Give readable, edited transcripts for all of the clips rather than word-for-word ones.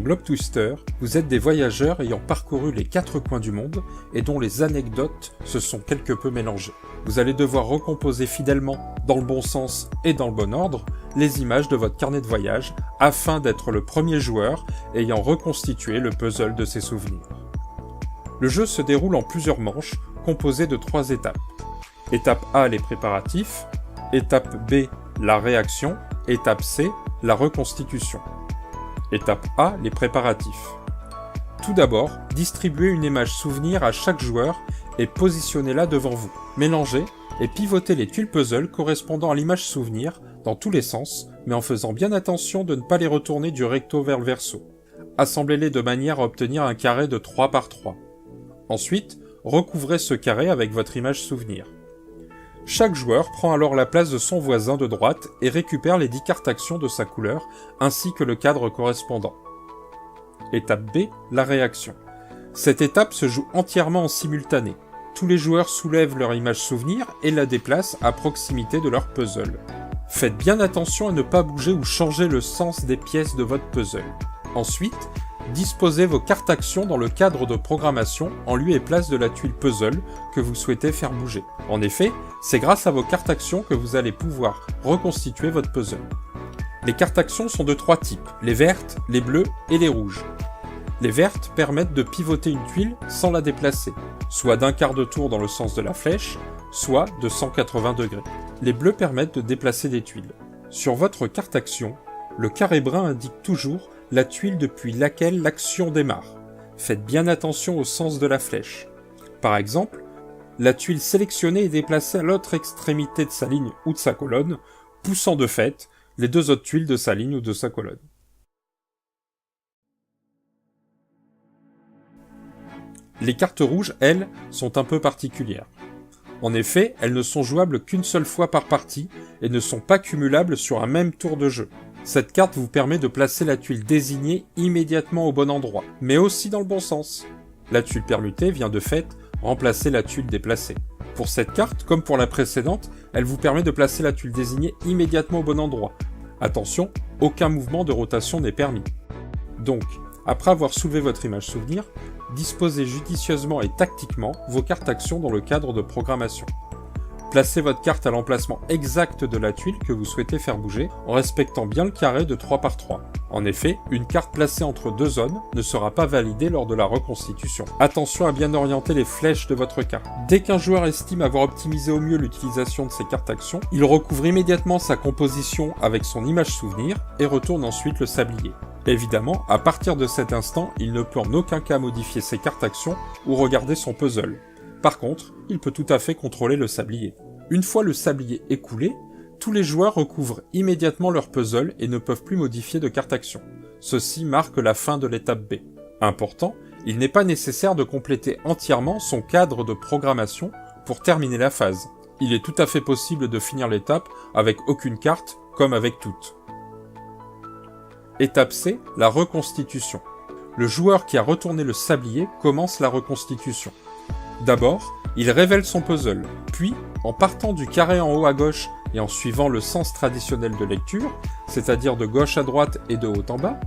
Blob Twister, vous êtes des voyageurs ayant parcouru les 4 coins du monde et dont les anecdotes se sont quelque peu mélangées. Vous allez devoir recomposer fidèlement, dans le bon sens et dans le bon ordre, les images de votre carnet de voyage afin d'être le premier joueur ayant reconstitué le puzzle de ses souvenirs. Le jeu se déroule en plusieurs manches composées de 3 étapes. Étape A, les préparatifs. Étape B, la réaction. Étape C, la reconstitution. Étape A, les préparatifs. Tout d'abord, distribuez une image souvenir à chaque joueur et positionnez-la devant vous. Mélangez et pivotez les tuiles puzzle correspondant à l'image souvenir dans tous les sens, mais en faisant bien attention de ne pas les retourner du recto vers le verso. Assemblez-les de manière à obtenir un carré de 3 par 3. Ensuite, recouvrez ce carré avec votre image souvenir. Chaque joueur prend alors la place de son voisin de droite et récupère les 10 cartes actions de sa couleur, ainsi que le cadre correspondant. Étape B, la réaction. Cette étape se joue entièrement en simultané. Tous les joueurs soulèvent leur image souvenir et la déplacent à proximité de leur puzzle. Faites bien attention à ne pas bouger ou changer le sens des pièces de votre puzzle. Ensuite, disposez vos cartes actions dans le cadre de programmation en lieu et place de la tuile puzzle que vous souhaitez faire bouger. En effet, c'est grâce à vos cartes actions que vous allez pouvoir reconstituer votre puzzle. Les cartes actions sont de 3 types, les vertes, les bleues et les rouges. Les vertes permettent de pivoter une tuile sans la déplacer, soit d'un quart de tour dans le sens de la flèche, soit de 180 degrés. Les bleus permettent de déplacer des tuiles. Sur votre carte action, le carré brun indique toujours la tuile depuis laquelle l'action démarre. Faites bien attention au sens de la flèche. Par exemple, la tuile sélectionnée est déplacée à l'autre extrémité de sa ligne ou de sa colonne, poussant de fait les 2 autres tuiles de sa ligne ou de sa colonne. Les cartes rouges, elles, sont un peu particulières. En effet, elles ne sont jouables qu'une seule fois par partie et ne sont pas cumulables sur un même tour de jeu. Cette carte vous permet de placer la tuile désignée immédiatement au bon endroit, mais aussi dans le bon sens. La tuile permutée vient de fait remplacer la tuile déplacée. Pour cette carte, comme pour la précédente, elle vous permet de placer la tuile désignée immédiatement au bon endroit. Attention, aucun mouvement de rotation n'est permis. Donc, après avoir soulevé votre image souvenir, disposez judicieusement et tactiquement vos cartes actions dans le cadre de programmation. Placez votre carte à l'emplacement exact de la tuile que vous souhaitez faire bouger, en respectant bien le carré de 3 par 3. En effet, une carte placée entre 2 zones ne sera pas validée lors de la reconstitution. Attention à bien orienter les flèches de votre carte. Dès qu'un joueur estime avoir optimisé au mieux l'utilisation de ses cartes actions, il recouvre immédiatement sa composition avec son image souvenir et retourne ensuite le sablier. Évidemment, à partir de cet instant, il ne peut en aucun cas modifier ses cartes actions ou regarder son puzzle. Par contre, il peut tout à fait contrôler le sablier. Une fois le sablier écoulé, tous les joueurs recouvrent immédiatement leur puzzle et ne peuvent plus modifier de carte action. Ceci marque la fin de l'étape B. Important, il n'est pas nécessaire de compléter entièrement son cadre de programmation pour terminer la phase. Il est tout à fait possible de finir l'étape avec aucune carte, comme avec toutes. Étape C, la reconstitution. Le joueur qui a retourné le sablier commence la reconstitution. D'abord, il révèle son puzzle, puis, en partant du carré en haut à gauche et en suivant le sens traditionnel de lecture, c'est-à-dire de gauche à droite et de haut en bas,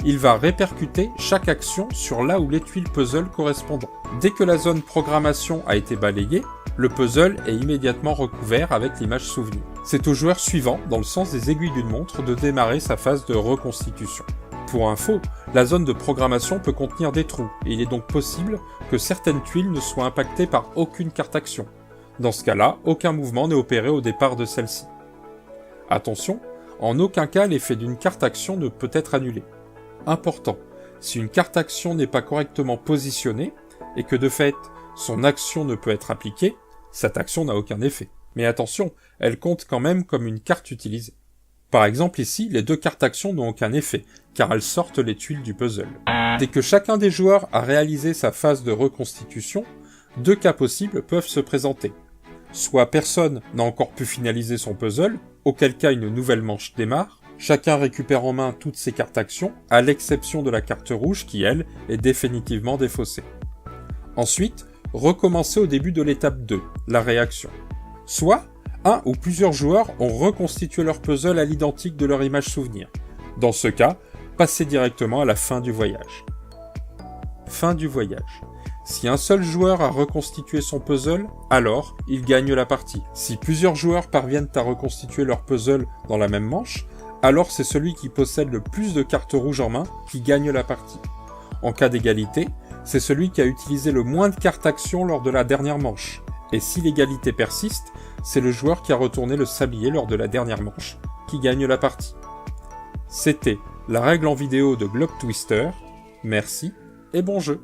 il va répercuter chaque action sur là où les tuiles puzzle correspondent. Dès que la zone programmation a été balayée, le puzzle est immédiatement recouvert avec l'image souvenir. C'est au joueur suivant, dans le sens des aiguilles d'une montre, de démarrer sa phase de reconstitution. Pour info, la zone de programmation peut contenir des trous, et il est donc possible que certaines tuiles ne soient impactées par aucune carte action. Dans ce cas-là, aucun mouvement n'est opéré au départ de celle-ci. Attention, en aucun cas l'effet d'une carte action ne peut être annulé. Important, si une carte action n'est pas correctement positionnée, et que de fait, son action ne peut être appliquée, cette action n'a aucun effet. Mais attention, elle compte quand même comme une carte utilisée. Par exemple ici, les 2 cartes actions n'ont aucun effet, car elles sortent les tuiles du puzzle. Dès que chacun des joueurs a réalisé sa phase de reconstitution, 2 cas possibles peuvent se présenter. Soit personne n'a encore pu finaliser son puzzle, auquel cas une nouvelle manche démarre, chacun récupère en main toutes ses cartes actions, à l'exception de la carte rouge qui, elle, est définitivement défaussée. Ensuite, recommencer au début de l'étape 2, la réaction. Soit, un ou plusieurs joueurs ont reconstitué leur puzzle à l'identique de leur image souvenir. Dans ce cas, passer directement à la fin du voyage. Fin du voyage. Si un seul joueur a reconstitué son puzzle, alors il gagne la partie. Si plusieurs joueurs parviennent à reconstituer leur puzzle dans la même manche, alors c'est celui qui possède le plus de cartes rouges en main qui gagne la partie. En cas d'égalité, c'est celui qui a utilisé le moins de cartes actions lors de la dernière manche. Et si l'égalité persiste, c'est le joueur qui a retourné le sablier lors de la dernière manche qui gagne la partie. C'était la règle en vidéo de Globe Twister. Merci et bon jeu.